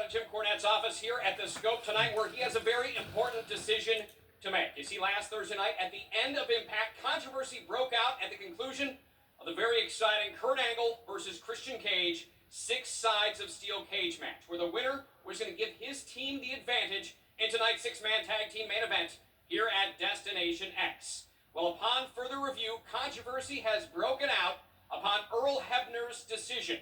of Jim Cornette's office here at the Scope tonight, where he has a very important decision to make. You see, last Thursday night, at the end of Impact, controversy broke out at the conclusion of the very exciting Kurt Angle versus Christian Cage 6 sides of steel cage match, where the winner was going to give his team the advantage in tonight's 6-man tag team main event here at Destination X. Well, upon further review, controversy has broken out upon Earl Hebner's decision.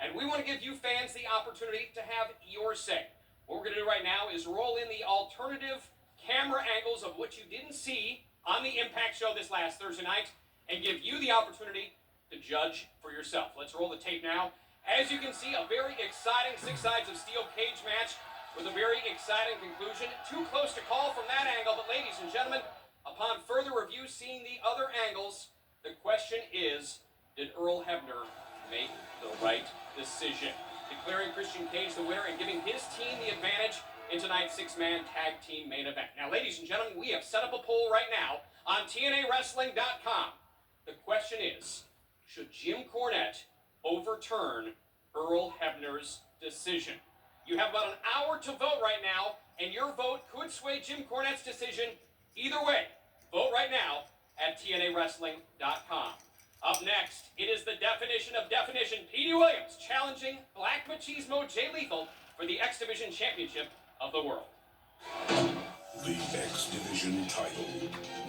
And we want to give you fans the opportunity to have your say. What we're going to do right now is roll in the alternative camera angles of what you didn't see on the Impact show this last Thursday night and give you the opportunity to judge for yourself. Let's roll the tape now. As you can see, a very exciting 6 sides of steel cage match with a very exciting conclusion. Too close to call from that angle, but ladies and gentlemen, upon further review, seeing the other angles, the question is, did Earl Hebner make the right decision, declaring Christian Cage the winner and giving his team the advantage in tonight's 6-man tag team main event? Now, ladies and gentlemen, we have set up a poll right now on TNAWrestling.com. The question is, should Jim Cornette overturn Earl Hebner's decision? You have about an hour to vote right now, and your vote could sway Jim Cornette's decision either way. Vote right now at TNAWrestling.com. Up next, it is the definition of definition. Petey Williams challenging Black Machismo Jay Lethal for the X Division Championship of the world. The X Division title,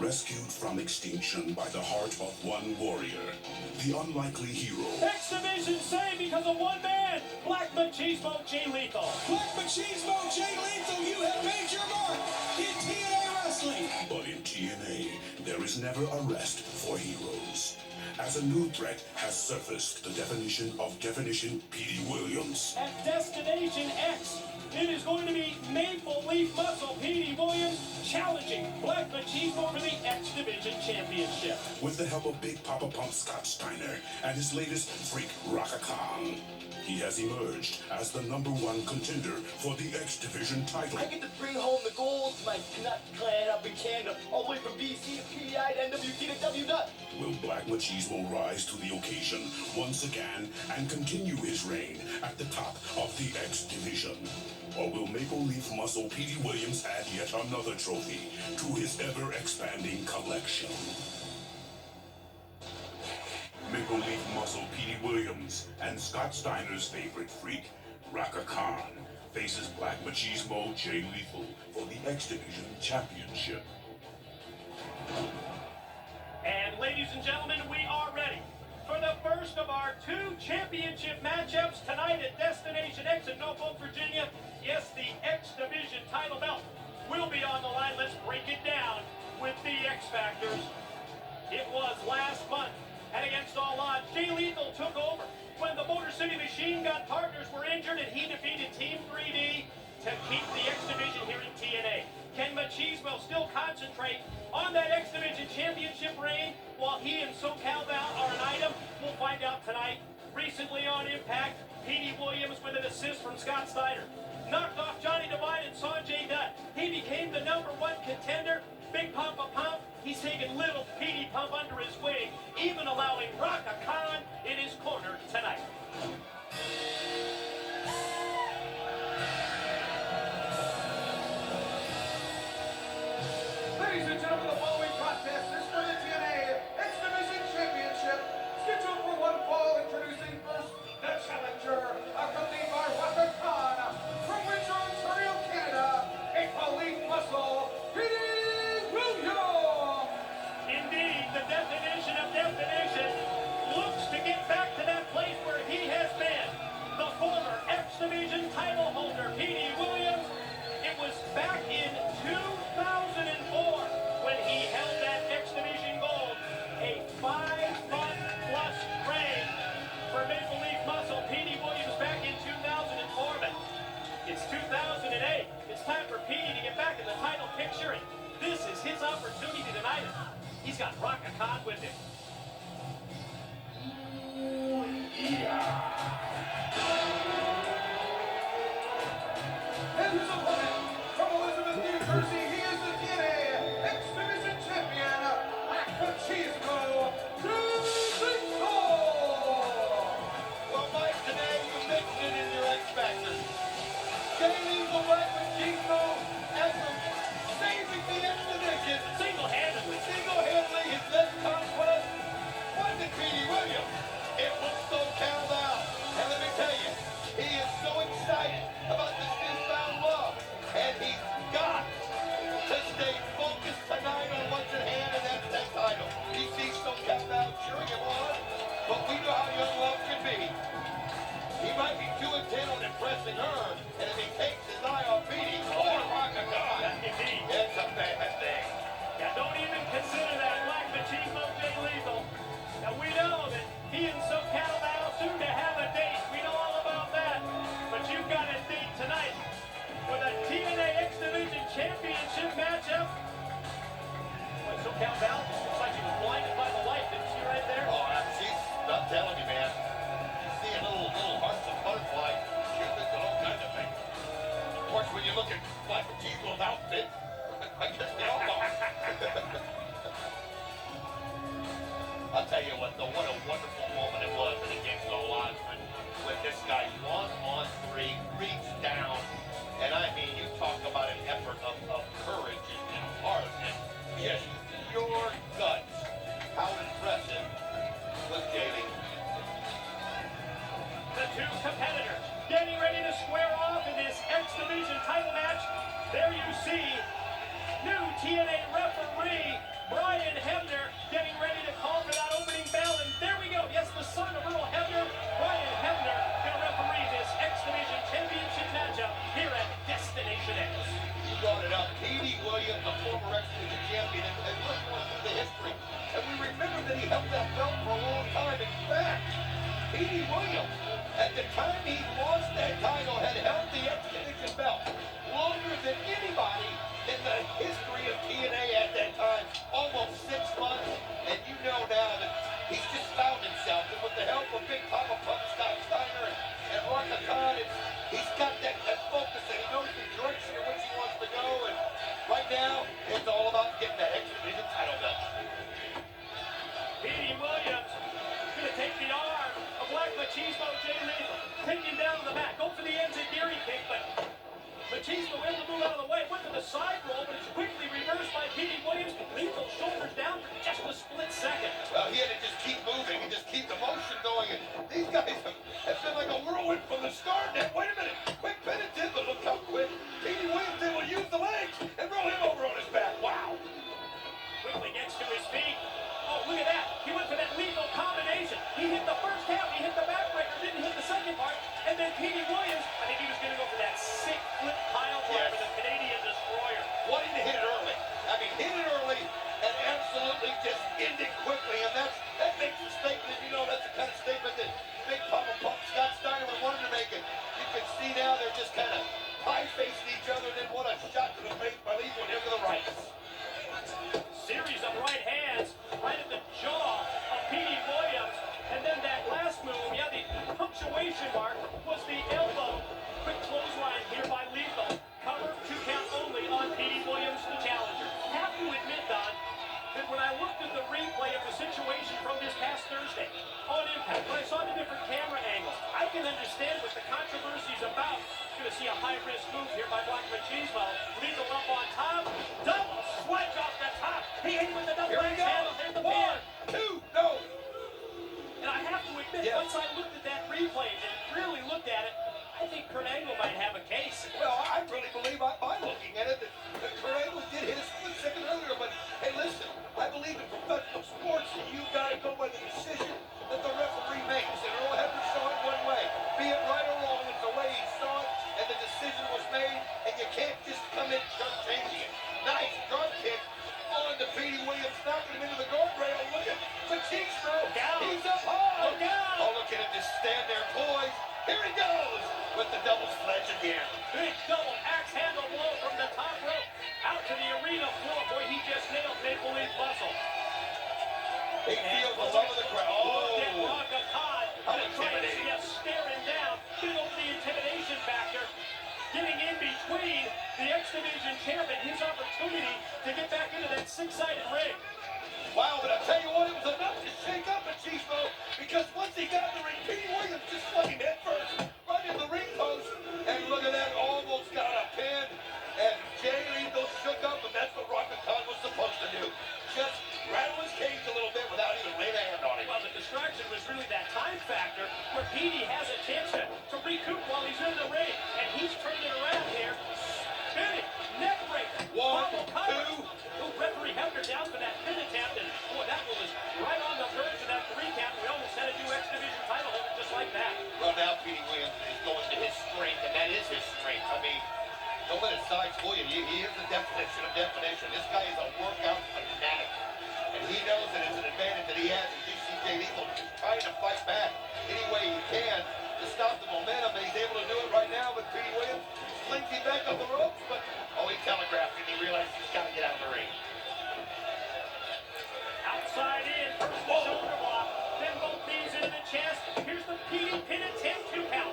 rescued from extinction by the heart of one warrior, the unlikely hero. X Division saved because of one man, Black Machismo Jay Lethal. Black Machismo Jay Lethal, you have made your mark in TNA Wrestling. But in TNA, there is never a rest for heroes. As a new threat has surfaced, the definition of definition, Petey Williams. At Destination X, it is going to be Maple Leaf Muscle Petey Williams challenging Black Machismo for the X Division Championship. With the help of Big Papa Pump Scott Steiner and his latest freak, Raka Khan, he has emerged as the #1 contender for the X Division title. I get to bring home the gold to my Canuck clan up in Canada, all the way from BC to PEI to NWT to WDUT. Will Black Machismo rise to the occasion once again and continue his reign at the top of the X Division? Or will Maple Leaf Muscle Petey Williams add yet another trophy to his ever-expanding collection? Maple Leaf Muscle Petey Williams and Scott Steiner's favorite freak, Raka Khan, faces Black Machismo Jay Lethal for the X Division Championship. And ladies and gentlemen, we are ready for the first of our 2 championship matchups tonight at Destination X in Norfolk, Virginia. Yes, the X Division title belt will be on the line. Let's break it down with the X Factors. It was last month, and against all odds, Jay Lethal took over when the Motor City Machine Gun partners were injured, and he defeated Team 3D to keep the X Division here in TNA. Can Machismo still concentrate on that X Division championship reign while he and SoCal Val are an item? We'll find out tonight. Recently on Impact, Petey Williams with an assist from Scott Steiner knocked off Johnny Devine and Sanjay Dutt. He became the #1 contender. Big Papa Pump, he's taken little Petey Pump under his wing, even allowing Raka Khan in his corner tonight. Ladies and gentlemen, the following contest is for the TNA X Division Championship. Scheduled for 1 fall, introducing first the challenger, accompanied by Raka Khan from Windsor, Ontario, Canada, Maple Leaf Muscle, Petey Williams. Indeed, the definition of definition looks to get back to that place where he has been. The former X Division title holder, Petey Williams. It was back in 2004 when he held that X Division gold. A 5-month-plus reign for Maple Leaf Muscle. Petey Williams back in 2004, but it's 2008. It's time for Petey to get back in the title picture, and this is his opportunity tonight. He's got Raka Khan with him. And his opponent, from Elizabeth, New Jersey, he is the TNA X Division Champion, Black Machismo Jay Lethal. Well, Mike, today you mentioned it in your X Factor. Jay Lethal back with Chico after saving the expedition. Single-handedly his best conquest was the Petey Williams. It was so count out. And let me tell you, he is so excited about this newfound love. And he's got to stay focused tonight on what's at hand, and that's that title. He sees so count out cheering him on, but we know how young love can be. He might be too intent on impressing her, and if he takes his eye off Petey, oh my God, Indeed. it's a bad thing. Yeah, don't even consider that Black Machismo Jay Lethal. Now we know that he and SoCal now soon to have a date. We know all about that. But you've got a date tonight with a TNA X Division Championship matchup. Well, SoCal Val looks like he was blinded by the light. Didn't she right there? Oh, I'm telling you, man. See a little hearts and butterflies, cupids, and all kinds of things. Of course, when you look at Black Machismo's outfit, I guess they all are. I'll tell you what, though, what a wonderful moment it was, and against all odds, when this guy 1-on-3 reached down, and I mean, you talk about an effort of courage and heart, and just your guts. How impressive was Jay Lethal. The two competitors getting ready to square off in this X Division title match. There you see new TNA referee Brian Hebner getting ready to call for that opening bell. And there we go. Yes, the son of Earl Hebner, Brian Hebner, going to referee this X Division Championship matchup here at Destination X. You brought it up. Petey Williams, the former X Division champion, and look what's the history. And we remember that he held that belt for a long time. In fact, Petey Williams, at the time he lost that title, had held the X Division belt longer than anybody in the history of TNA at that time, almost 6 months. And you know now that he's just found himself, and with the help of Big Papa Pump, Scott Steiner, and Raka Khan, he's got that focus, and he knows the direction in which he wants to go. And right now, it's all about getting that X Division title belt. Petey Williams going to take the arm of Black Machismo Jay Lethal, take him down to the mat, go for the enziguri kick, but Machismo able to move out of the way, went to the side roll, but it's quickly reversed by Petey Williams. Lethal shoulders down for just a split second. Well, he had to just keep moving and just keep the motion going. And these guys have been like a whirlwind from the start. Now, wait a minute, quick penitent, but look how quick Petey Williams able to use the legs and roll him over on his back. Wow. Quickly gets to his feet. Oh, look at that. He went for that lethal combination. He hit the first half, he hit the backbreaker, didn't hit the second part. And then Petey Williams, I think he was going to go for that sick flip pile driver, the Canadian Destroyer. Wanting to hit it early. I mean, hit it early and absolutely just end it quickly. And that makes a statement. You know, that's the kind of statement that Big Papa Pump Scott Steiner would want him to make it. You can see now they're just kind of pie-facing each other. Then what a shot to the face by Lethal here to the right. Series of right hands right at the jaw of Petey Williams. And then that last move, yeah, the punctuation mark was the elbow. Quick clothesline here by Lethal. Cover, 2 count only on Petey Williams, the challenger. Have to admit, Don, that when I looked at the replay of the situation from this past Thursday on Impact, when I saw the different camera angles, I can understand what the controversy is about. Going to see a high-risk move here by Black Machismo. Lethal up on top. Double sledge off the top. He hit with the double Here we axe go. handle. There's the pin. 1, 2, no. And I have to admit, Yes. once I looked at that replay and really looked at it, I think Kurt Angle might have a case. Well, I really believe by looking at it that Kurt Angle did hit a split second earlier. But hey, listen, I believe in professional sports that you got to go by the decision that the referee makes. And Earl Hebner saw it one way. Be it right or wrong, it's the way he saw it, and the decision was made. And you can't just come in and start changing it. Nice drop kick on to Petey Williams, knocking him into the guardrail. Look at Machismo. Look out. He's up high. Look out. Oh, look at him just stand there poised. Here he goes with the double sledge again. Big double axe handle blow from the top rope out to the arena floor. Boy, he just nailed Maple Leaf Muscle. He feels the love of the crowd. Look at Oh, Raka Khan. How Trying to intimidating. see us staring down. Big over the intimidation factor. Getting in between the X Division champ and his opportunity to get back into that 6-sided ring. wow, but I tell you what, it was enough to shake up Machismo, because once he got in the ring, Petey Williams just flung him head first right in the ring post. And look at that, almost his strength. I mean, don't let his size fool you. He is the definition of definition. This guy is a workout fanatic. And he knows that it's an advantage that he has. And you see Jay Lethal trying to fight back any way he can to stop the momentum. And he's able to do it right now. But Petey Williams slings him back up the ropes. But, he telegraphed and he realized he's got to get out of the ring. Outside in, first the shoulder block, then both knees into the chest. Here's the Petey pin attempt, 2 count.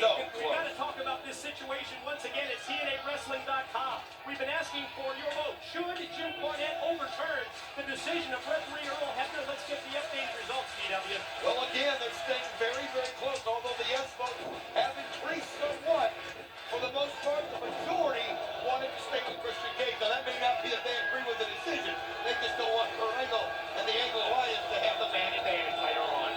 We've got to talk about this situation once again at TNAWrestling.com. We've been asking for your vote. Should Jim Cornette overturn the decision of referee Earl Hebner? Let's get the updated results, DW. Well, again, they're staying very, very close, although the yes votes have increased somewhat. For the most part, the majority wanted to stay with Christian Cage. Now, that may not be that they agree with the decision. They just don't want Kurt Angle and the Angle Alliance to have the man advantage later on.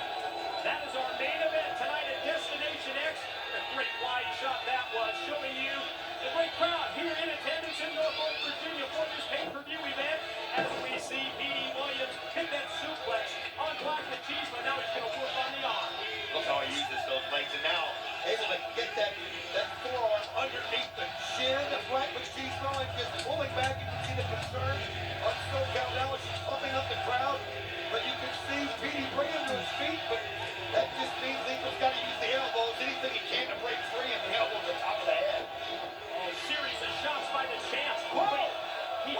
That is our main event tonight at Destination X. A great wide shot that was, showing you the great crowd here in attendance in Norfolk, Virginia for this pay-per-view event. As we see Petey Williams hit that suplex on Black Machismo. Now he's going to work on the arm. Look how he uses those legs, and now able to get that forearm underneath the chin of Black Machismo and just pulling back. You can see the concern on SoCal now as she's pumping up the crowd. But you can see Petey bring him to his feet, but that just means Lethal's got to use the elbows, anything he can to break free, and the elbows on top of the head. Oh, series of shots by the champ. Whoa! He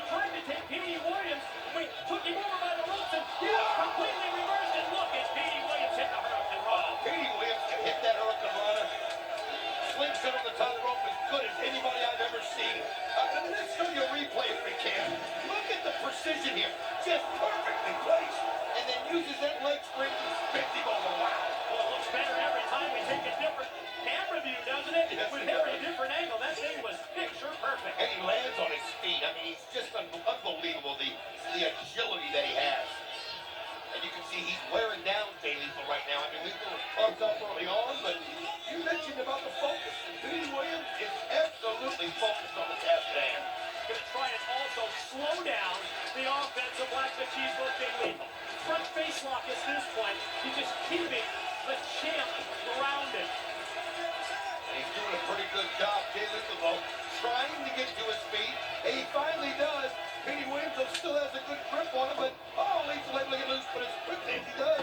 tried to take Petey Williams. Wait, took him over by the ropes and completely reversed. And look at Petey Williams hit the Hurricane Rana. Petey Williams can hit that Hurricane Rana. Slingshot on the top rope as good as anybody I've ever seen. Let's show you a replay if we can. Look at the precision here. Just perfectly placed. And then uses that leg spring to spin him over. Wow. Well, it looks better every time we take a different camera view, doesn't it? Yes, With it every does. different angle. That thing was picture perfect. And he lands on his feet. I mean, he's just unbelievable, the agility that he has. And you can see he's wearing down Jay Lethal right now. I mean, Lethal was pumped up early on, but you mentioned about the focus. Petey Williams is absolutely focused on the task at hand. Going to try and also slow down the offense of Black Machismo Jay Lethal. Front face lock at this point. He's just keeping the champ grounded. And he's doing a pretty good job, Jay Lethal, though, trying to get to his feet. And he finally does. Petey Williams still has a good grip on him, but Lethal able to get loose, but as quickly as he does,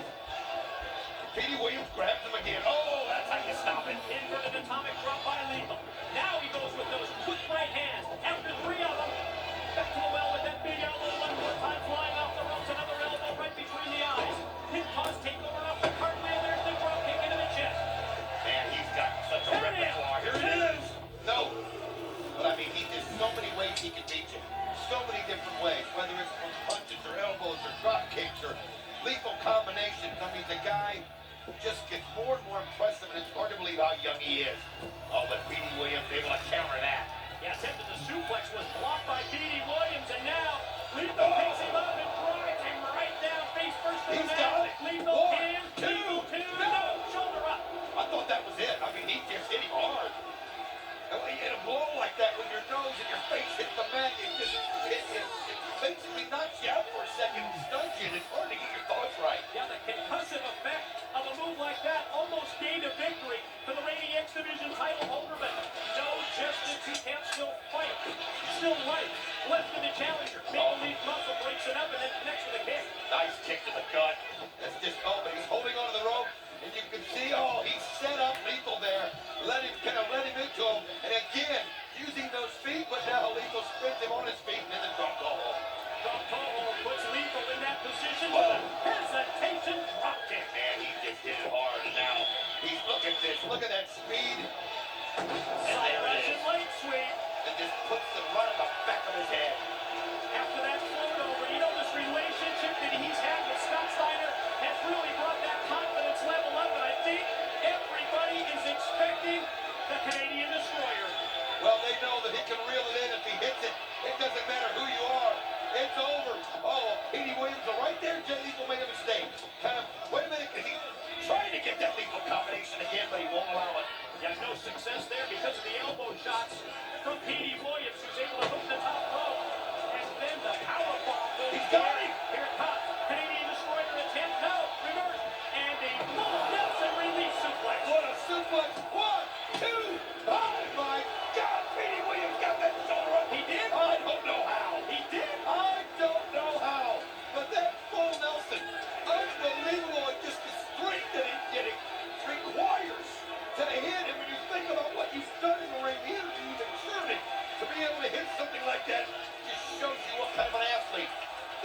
Petey Williams grabs him again. Oh, that's how you stop it. Inverted atomic drop by Lethal. Now he goes with those quick right hands. After 3 of them, back to the well with that big elbow. 1 more time flying off the ropes. Another elbow right between the eyes. Pin toss takeover off the cartwheel. There's the drop kick into the chest. Man, he's got such a repertoire. Here it is. No. But I mean, there's so many ways he can beat you. So many different ways, whether it's from punches or elbows or drop kicks or lethal combinations. I mean, the guy just gets more and more impressive, and it's hard to believe how young he is. Oh, but Petey Williams able to counter that. Yeah, attempted the suplex was blocked by Petey Williams, and now Lethal picks him up and drives him right down face first to the He's mat. got it. Lethal One, can, two, Lethal 2, no. shoulder up. I thought that was it. I mean, he just hit him hard. And when you hit a blow like that with your nose and your face hit the mat, it basically knocks you out for a second and stuns you, and it's hard to get your thoughts right. Yeah, the concussive effect of a move like that almost gained a victory for the reigning X Division title holder, but no justice, he can't still fight. Still right, left to the challenger. Maple Leaf Muscle breaks it up and then connects with a kick. Nice kick to the gut. That's just but he's holding onto the rope, and you can see, he set up Lethal there. Let him into him, and again, using those feet, but now Lethal spins him on his feet, and then the drop toe hold. Drop toe hold puts Lethal in that position with a hesitation drop kick. Man, he just did it hard, and now look at this, look at that speed. And there it Russian is. leg sweep. And just puts them right on the back of his head. After that float over, this relationship that he's had with Scott Steiner has really brought that confidence level up, and I think everybody is expecting the Canadian Destroyer. Well, they know that he can reel it in if he hits it. It doesn't matter who you are. It's over. Petey Williams right there. Jay Lethal made a mistake. Wait a minute, is he trying to get that lethal combination again, but he won't allow it. Yeah, no success there because of the elbow shots from Petey Williams, who's able to hook the top rope. And then the power bomb goes He's got down. it. Here it comes. Canadian Destroyer attempt. No, reverse. And a full Nelson release suplex. What a suplex. 1, 2. Oh my God, Petey Williams got that shoulder up. He did? I don't know how. He did? I don't know how. But that full Nelson, unbelievable, and just the strength that it requires to hit. And when you think about what you've done in the ring, the energy you've exerted to be able to hit something like that, just shows you what kind of an athlete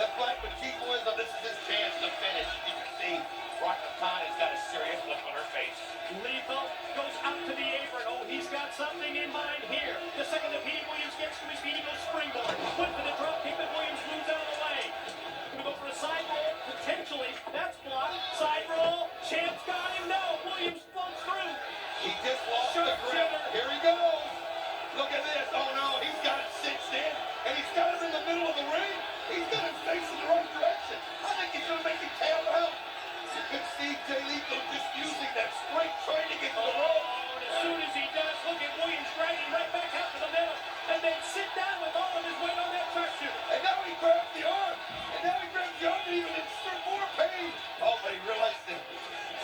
that Black Machismo is. And this is his chance to finish. You can see Raka Khan has got a serious look on her face. Lethal goes out to the apron. Oh, he's got something in mind here. The second that Petey Williams gets to his feet, he goes springboard. Went for the drop kick, but Williams moves out of the way. Gonna go for a side roll, potentially. That's blocked. Side roll. Champ's got him. No, Williams floats through. He just lost the grip. Here he goes. Look at this. Oh no, he's got it cinched in, and he's got him in the middle of the ring. He's got him facing the right direction. I think he's gonna make him tap out. You can see Jay Lethal just using that strength, trying to get to the rope. And as soon as he does, look at Williams dragging right back out to the middle. And then sit down with all of his weight on that sharpshooter. And now he grabs the arm. And now he grabs the arm and even insert more pain. Oh, but he realized that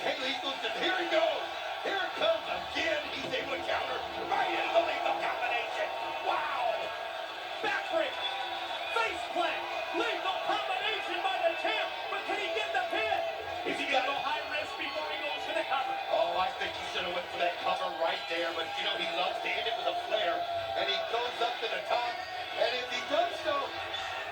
Jay Lethal just, here he goes. Here it comes again. He's able to counter right into the lethal combination. Wow. Backbreaker. Face plant. Lethal combination by the champ. But can he get the pin? Is he going to go high risk before he goes for the cover? Oh, I think he should have went for that cover right there. But, you know, he loves to hit it with a flare. And he goes up to the top. And if he does so...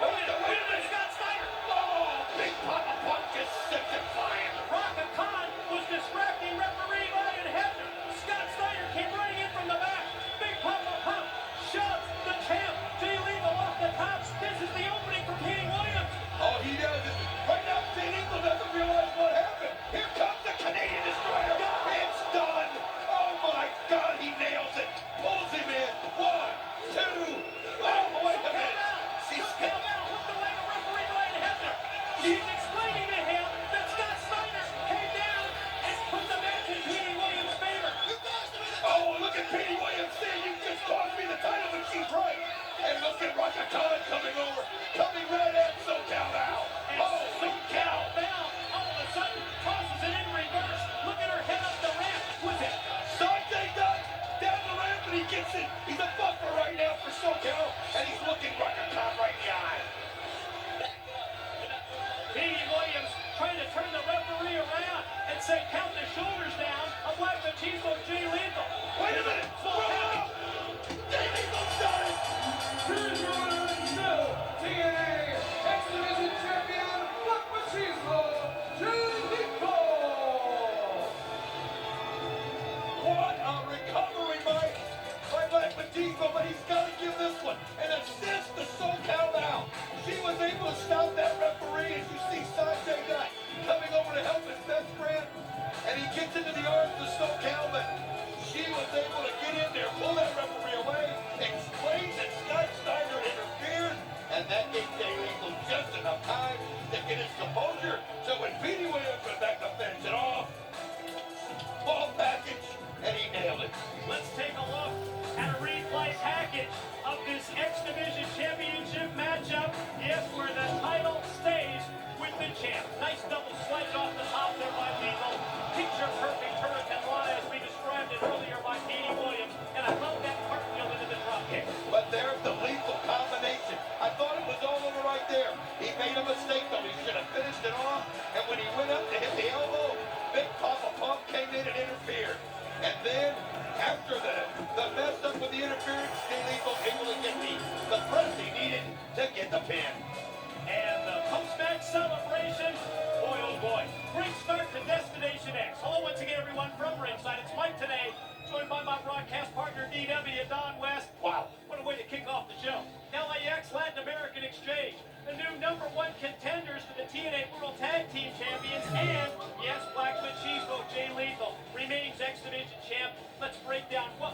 Wait a minute, Scott Steiner. Oh, Big Papa Pump just sent him flying. Raka Khan was distracting referee Ryan Hebner. Scott Steiner came running in from the back. Big Papa Pump shoves the champ. Jay Lethal off the top. This is the opening for Petey Williams. Oh, he does it. Right now, Jay Lethal doesn't realize what happened. Here comes the Canadian Destroyer. It's done. Oh, my God, he nails it. Pulls him in. 1, 2. Oh, wait a minute. She's Count out. Looked away to referee Ryan Hebner. She's explaining to him that Scott Steiner came down and put the match in Petey Williams' favor. Oh, look at Petey Williams saying you just cost me the title, but she's right. And look at Raka Khan coming over. Coming right at SoCal now. And Oh, SoCal now, all of a sudden, tosses it in reverse. Look at her head up the ramp with it. Sanjay Dutt down the ramp, and he gets it. He's a buffer right now for SoCal, and he's looking Raka Khan right in the eye. Petey Williams trying to turn the referee around and say, count the shoulders down of Black Machismo Jay Lethal. Wait a minute. Whoa! Jay Lethal's done it. Here's your winner and still TNA X Division Champion, Black Machismo, Jay Lethal. What a recovery by Black Machismo, but he's got to give this one an assist to SoCal now. She was able to stop that referee, as you see Sanjay Dutt coming over to help his best friend, and he gets into the arms of SoCal, but she was able to get in there, pull that referee away, explains that Scott Steiner interfered, and that gave Jay Lethal just enough time to get his composure. So when Petey Williams went back to finish it off, ball package, and he nailed it. Let's take a look at a replay package of this X Division Championship matchup. Yes, where the title stays with the champ. Nice double sledge off the top there by Lethal. Picture perfect hurricane run as we described it earlier by Petey Williams. And I love that cartwheel into the drop kick. But there's the lethal combination. I thought it was all over right there. He made a mistake, though. He should have finished it off. And when he went up to hit the elbow, Big Papa Pump came in and interfered. And then, after the mess up with the interference, Jay Lethal able to get the press he needed to get the pin. And the post-match celebration, boy oh boy, great start to Destination X. Hello once again everyone from ringside. It's Mike today, joined by my broadcast partner DW, Don West. Wow, what a way to kick off the show. LAX Latin American Exchange, the new #1 contenders for the TNA World Tag Team Champions, and yes, Black Machismo Jay Lethal remains X Division champ. Let's break down what